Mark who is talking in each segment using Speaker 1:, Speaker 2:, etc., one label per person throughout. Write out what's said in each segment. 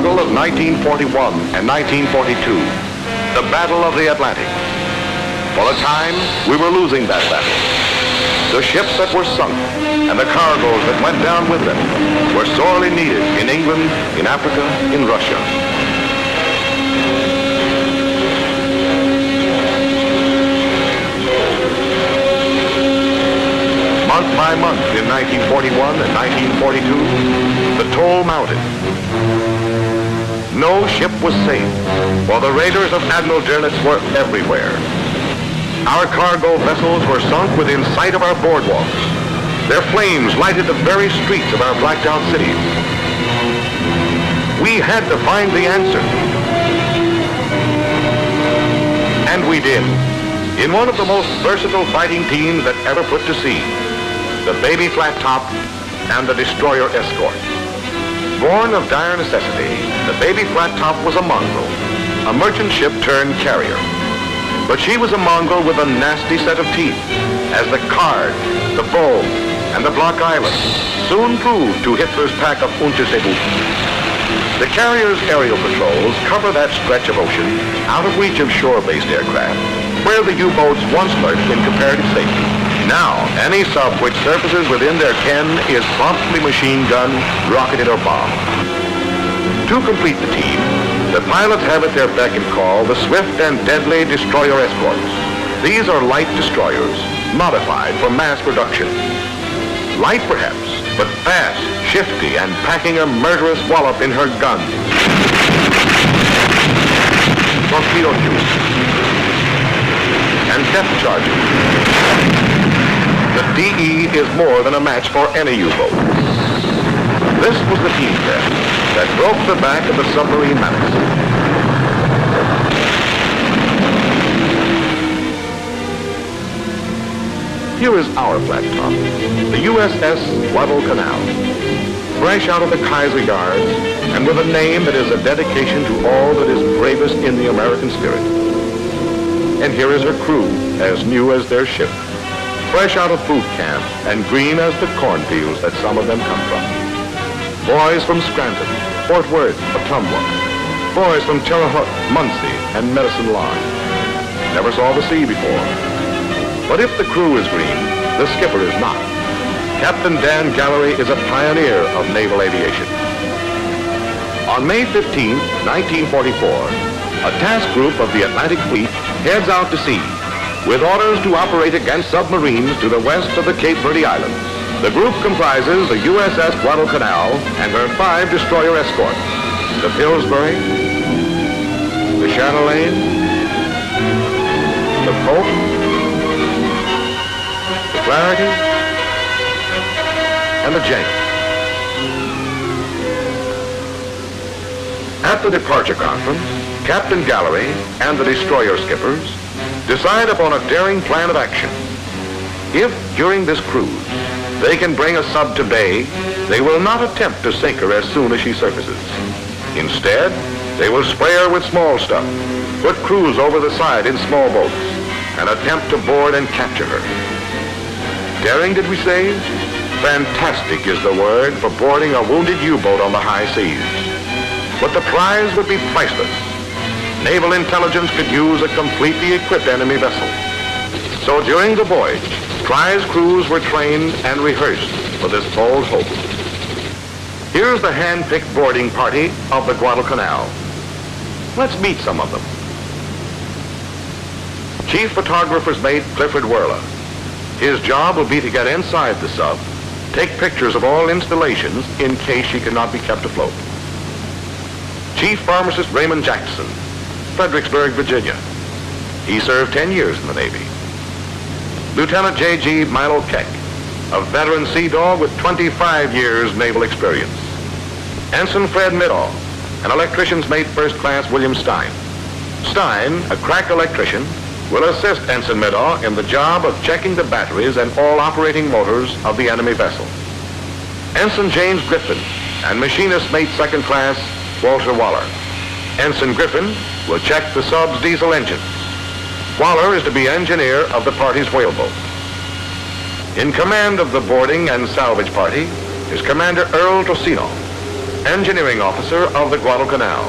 Speaker 1: struggle of 1941 and 1942, the Battle of the Atlantic. For a time, we were losing that battle. The ships that were sunk and the cargoes that went down with them were sorely needed in England, in Africa, in Russia. Month by month in 1941 and 1942, the toll mounted. No ship was safe, for the raiders of Admiral Dirnitz were everywhere. Our cargo vessels were sunk within sight of our boardwalks. Their flames lighted the very streets of our blacked-out cities. We had to find the answer. And we did, in one of the most versatile fighting teams that ever put to sea, the Baby Flat Top and the Destroyer Escort. Born of dire necessity, the Baby Flat Top was a mongrel, a merchant ship turned carrier. But she was a mongrel with a nasty set of teeth, as the Card, the Bow, and the Block Island soon proved to Hitler's pack of Unterseebooten. The carrier's aerial patrols cover that stretch of ocean out of reach of shore-based aircraft, where the U-boats once lurked in comparative safety. Now, any sub which surfaces within their ken is promptly machine gunned, rocketed, or bombed. To complete the team, the pilots have at their beck and call the swift and deadly destroyer escorts. These are light destroyers, modified for mass production. Light perhaps, but fast, shifty, and packing a murderous wallop in her guns. Torpedo tubes and depth charges. The DE is more than a match for any U-boat. This was the team then that broke the back of the submarine menace. Here is our flat top, the USS Guadalcanal, fresh out of the Kaiser yards and with a name that is a dedication to all that is bravest in the American spirit. And here is her crew, as new as their ship, fresh out of boot camp and green as the cornfields that some of them come from. Boys from Scranton, Fort Worth, Ottumwa. Boys from Terre Haute, Muncie, and Medicine Lodge. Never saw the sea before. But if the crew is green, the skipper is not. Captain Dan Gallery is a pioneer of naval aviation. On May 15, 1944, a task group of the Atlantic Fleet heads out to sea with orders to operate against submarines to the west of the Cape Verde Islands. The group comprises the USS Guadalcanal and her 5 destroyer escorts, the Pillsbury, the Chatelaine, the Pope, the Clarity, and the Jenks. At the departure conference, Captain Gallery and the destroyer skippers decide upon a daring plan of action. If, during this cruise, they can bring a sub to bay, they will not attempt to sink her as soon as she surfaces. Instead, they will spray her with small stuff, put crews over the side in small boats, and attempt to board and capture her. Daring, did we say? Fantastic is the word for boarding a wounded U-boat on the high seas. But the prize would be priceless. Naval intelligence could use a completely equipped enemy vessel. So during the voyage, prize crews were trained and rehearsed for this bold hope. Here's the hand-picked boarding party of the Guadalcanal. Let's meet some of them. Chief photographer's mate Clifford Werla. His job will be to get inside the sub, take pictures of all installations in case she cannot be kept afloat. Chief pharmacist Raymond Jackson, Fredericksburg, Virginia. He served 10 years in the Navy. Lieutenant J.G. Milo Keck, a veteran sea dog with 25 years naval experience. Ensign Fred Middaugh, an electrician's mate first class William Stein. Stein, a crack electrician, will assist Ensign Middaugh in the job of checking the batteries and all operating motors of the enemy vessel. Ensign James Griffin and machinist mate second class Walter Waller. Ensign Griffin will check the sub's diesel engines. Waller is to be engineer of the party's whaleboat. In command of the boarding and salvage party is Commander Earl Tocino. engineering officer of the Guadalcanal.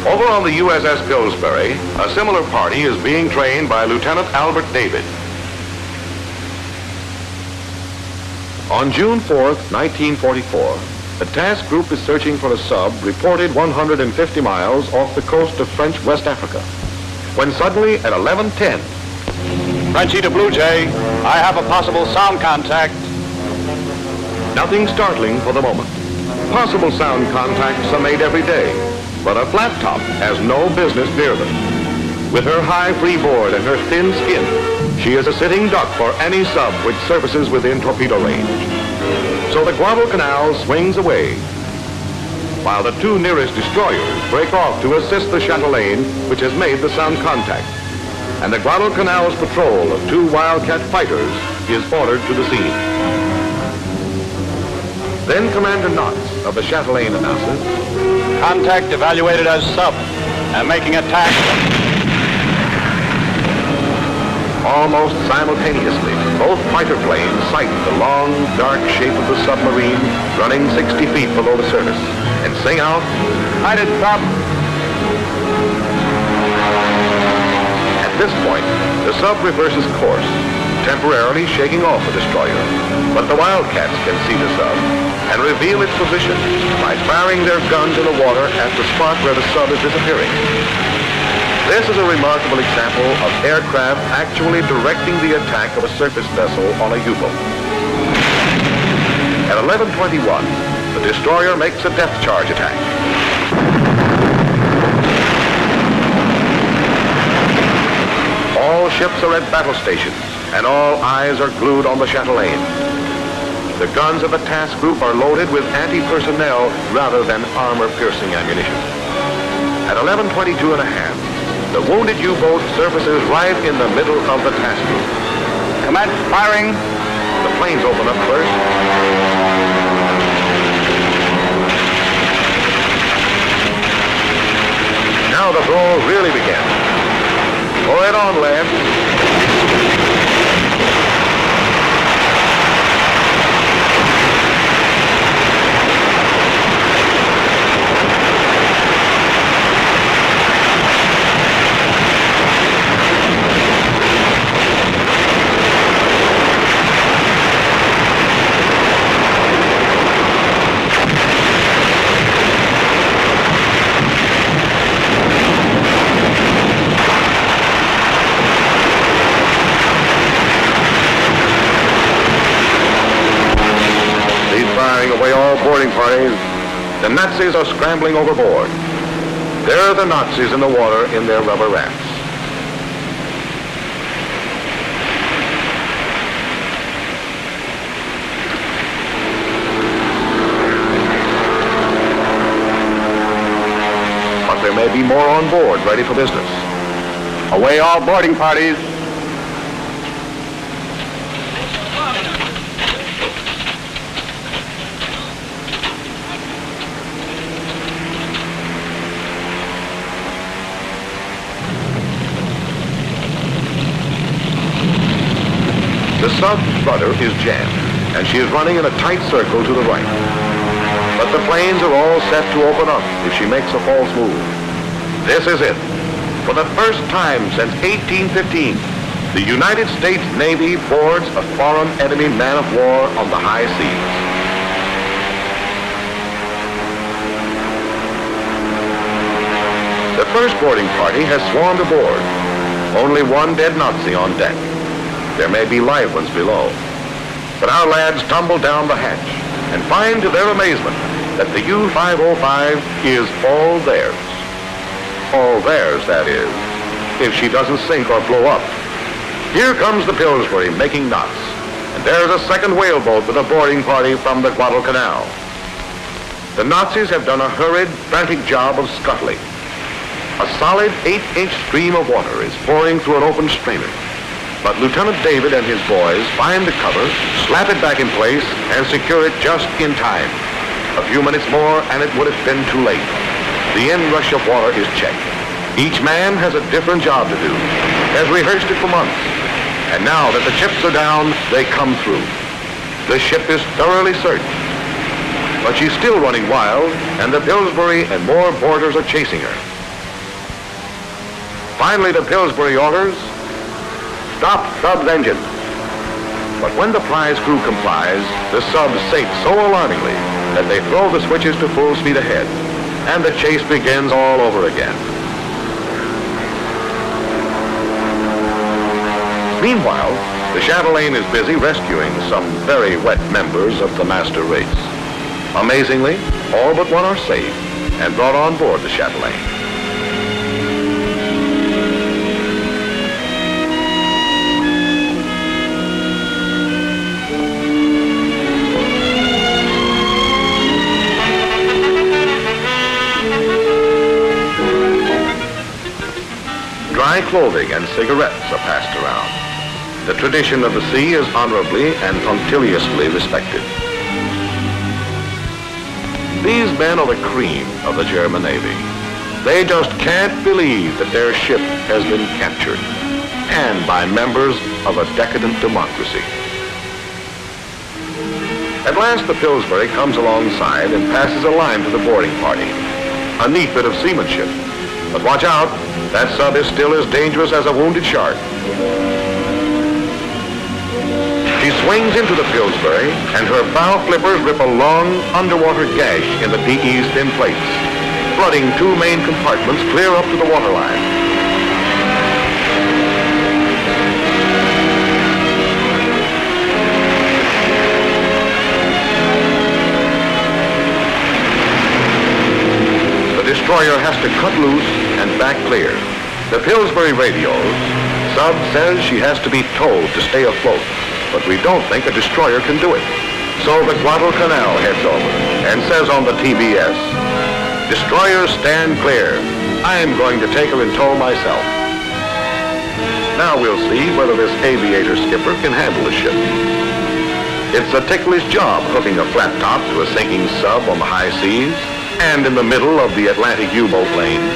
Speaker 1: Over on the USS Pillsbury, a similar party is being trained by Lieutenant Albert David. On June 4th, 1944, the task group is searching for a sub reported 150 miles off the coast of French West Africa, when suddenly at 11:10,
Speaker 2: Frenchie to Blue Jay, I have a possible sound contact.
Speaker 1: nothing startling for the moment. Possible sound contacts are made every day, but a flat top has no business near them. With her high freeboard and her thin skin, she is a sitting duck for any sub which surfaces within torpedo range. So the Guadalcanal swings away, while the two nearest destroyers break off to assist the chatelaine which has made the sound contact. And the Guadalcanal's patrol of two Wildcat fighters is ordered to the scene. Then Commander Knox of the chatelaine announces,
Speaker 2: Contact evaluated as sub and making attack.
Speaker 1: Almost simultaneously, both fighter planes sight the long, dark shape of the submarine running 60 feet below the surface and sing out,
Speaker 2: Sighted sub.
Speaker 1: At this point, the sub reverses course, temporarily shaking off the destroyer. But the Wildcats can see the sub and reveal its position by firing their guns in the water at the spot where the sub is disappearing. This is a remarkable example of aircraft actually directing the attack of a surface vessel on a U-boat. At 11:21, the destroyer makes a depth charge attack. All ships are at battle stations, and all eyes are glued on the chatelaine. The guns of the task group are loaded with anti-personnel rather than armor-piercing ammunition. At 11:22 and a half, the wounded U-boat surfaces right in the middle of the task group.
Speaker 2: Commence firing.
Speaker 1: The planes open up first. Now the roll really begins. Go ahead on, lad. Away all boarding parties. The Nazis are scrambling overboard. There are the Nazis in the water in their rubber rafts. But there may be more on board ready for business.
Speaker 2: Away all boarding parties.
Speaker 1: The sub's rudder is jammed, and she is running in a tight circle to the right. But the planes are all set to open up if she makes a false move. This is it. For the first time since 1815, the United States Navy boards a foreign enemy man of war on the high seas. The first boarding party has swarmed aboard. Only one dead Nazi on deck. There may be live ones below. But our lads tumble down the hatch and find to their amazement that the U-505 is all theirs. All theirs, that is, if she doesn't sink or blow up. Here comes the Pillsbury making knots, and there's a second whaleboat with a boarding party from the Guadalcanal. The Nazis have done a hurried, frantic job of scuttling. A solid 8-inch stream of water is pouring through an open strainer. But Lieutenant David and his boys find the cover, slap it back in place, and secure it just in time. A few minutes more, and it would have been too late. The inrush of water is checked. Each man has a different job to do, has rehearsed it for months. And now that the chips are down, they come through. The ship is thoroughly searched. but she's still running wild, and the Pillsbury and more boarders are chasing her. Finally, the Pillsbury orders, "Stop sub's engine." But when the prize crew complies, the subs sink so alarmingly that they throw the switches to full speed ahead, and the chase begins all over again. Meanwhile, the Chatelaine is busy rescuing some very wet members of the master race. Amazingly, all but one are saved and brought on board the Chatelaine. Dry clothing and cigarettes are passed around. The tradition of the sea is honorably and punctiliously respected. These men are the cream of the German Navy. They just can't believe that their ship has been captured, and by members of a decadent democracy. At last, the Pillsbury comes alongside and passes a line to the boarding party. A neat bit of seamanship. But watch out, that sub is still as dangerous as a wounded shark. She swings into the Pillsbury, and her bow flippers rip a long underwater gash in the DE's thin plates, flooding two main compartments clear up to the waterline. The destroyer has to cut loose and back clear. The Pillsbury radios, sub says she has to be towed to stay afloat, but we don't think a destroyer can do it. So the Guadalcanal heads over and says on the TBS, "Destroyers stand clear. I'm going to take her in tow myself." Now we'll see whether this aviator skipper can handle the ship. It's a ticklish job hooking a flat top to a sinking sub on the high seas and in the middle of the Atlantic U-boat lanes.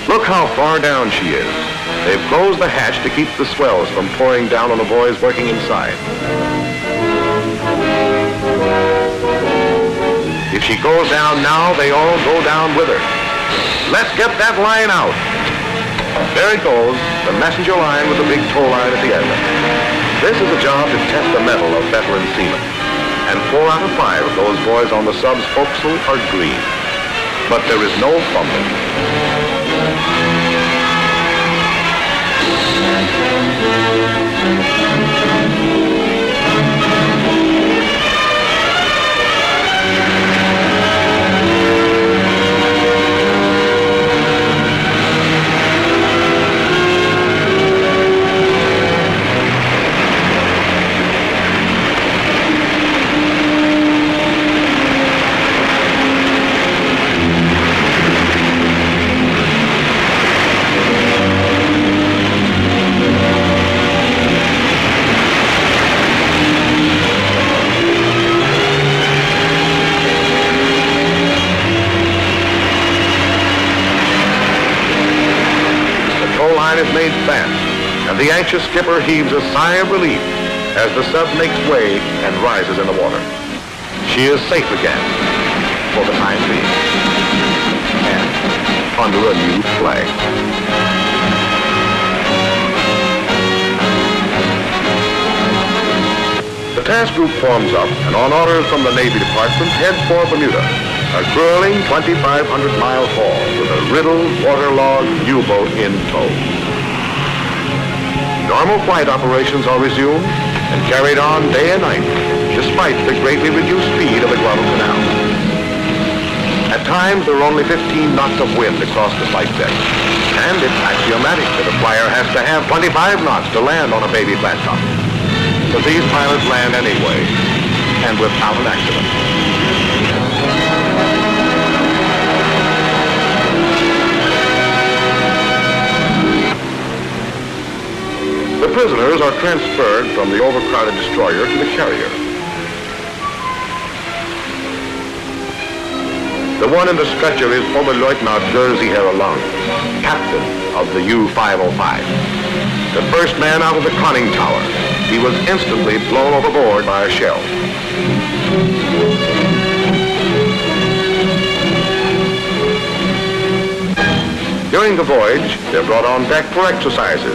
Speaker 1: Look how far down she is. They've closed the hatch to keep the swells from pouring down on the boys working inside. If she goes down now, they all go down with her. Let's get that line out. There it goes, the messenger line with the big tow line at the end. This is a job to test the mettle of veteran seamen. And 4 out of 5 of those boys on the sub's forecastle are green. But there is no fumbling. Is made fast, and the anxious skipper heaves a sigh of relief as the sub makes way and rises in the water. She is safe again, for the time being, and under a new flag. The task group forms up, and on orders from the Navy Department, heads for Bermuda, a grueling 2,500-mile haul with a riddled, waterlogged U-boat in tow. Normal flight operations are resumed and carried on day and night, despite the greatly reduced speed of the Guadalcanal. At times, there are only 15 knots of wind across the flight deck, and it's axiomatic that a flyer has to have 25 knots to land on a baby flat top. But these pilots land anyway, and without an accident. The prisoners are transferred from the overcrowded destroyer to the carrier. The one in the stretcher is Oberleutnant Jerzy Herrlang, captain of the U-505. The first man out of the conning tower. He was instantly blown overboard by a shell. During the voyage, they're brought on deck for exercises.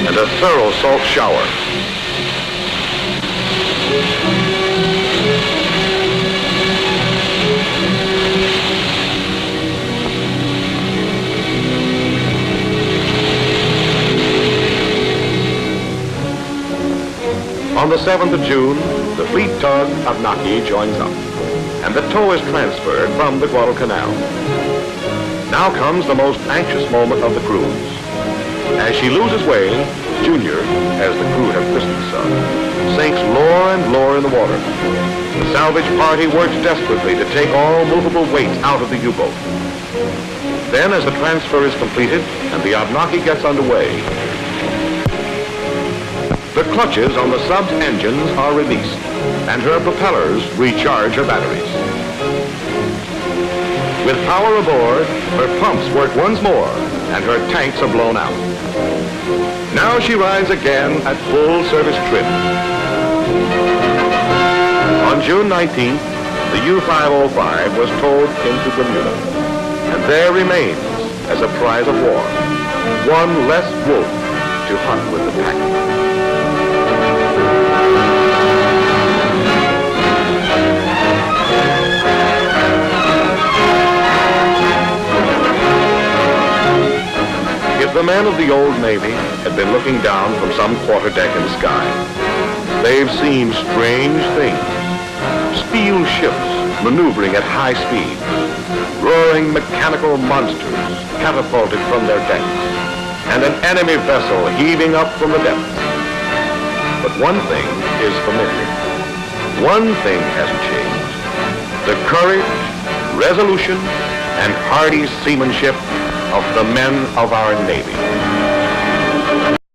Speaker 1: And a thorough salt shower. On the 7th of June, the fleet tug Abnaki joins up, and the tow is transferred from the Guadalcanal. Now comes the most anxious moment of the cruise. As she loses way, Junior, as the crew have christened the son, sinks lower and lower in the water. The salvage party works desperately to take all movable weight out of the U-boat. Then, as the transfer is completed and the Abnaki gets underway, the clutches on the sub's engines are released, and her propellers recharge her batteries. With power aboard, her pumps work once more, and her tanks are blown out. Now she rides again at full service trim. On June 19th, the U-505 was towed into Bermuda, and there remains as a prize of war, one less wolf to hunt with the pack. If the men of the old Navy had been looking down from some quarterdeck in the sky, they've seen strange things. Steel ships maneuvering at high speed, roaring mechanical monsters catapulted from their decks, and an enemy vessel heaving up from the depths. But one thing is familiar. One thing hasn't changed. The courage, resolution, and hardy seamanship of the men of our Navy.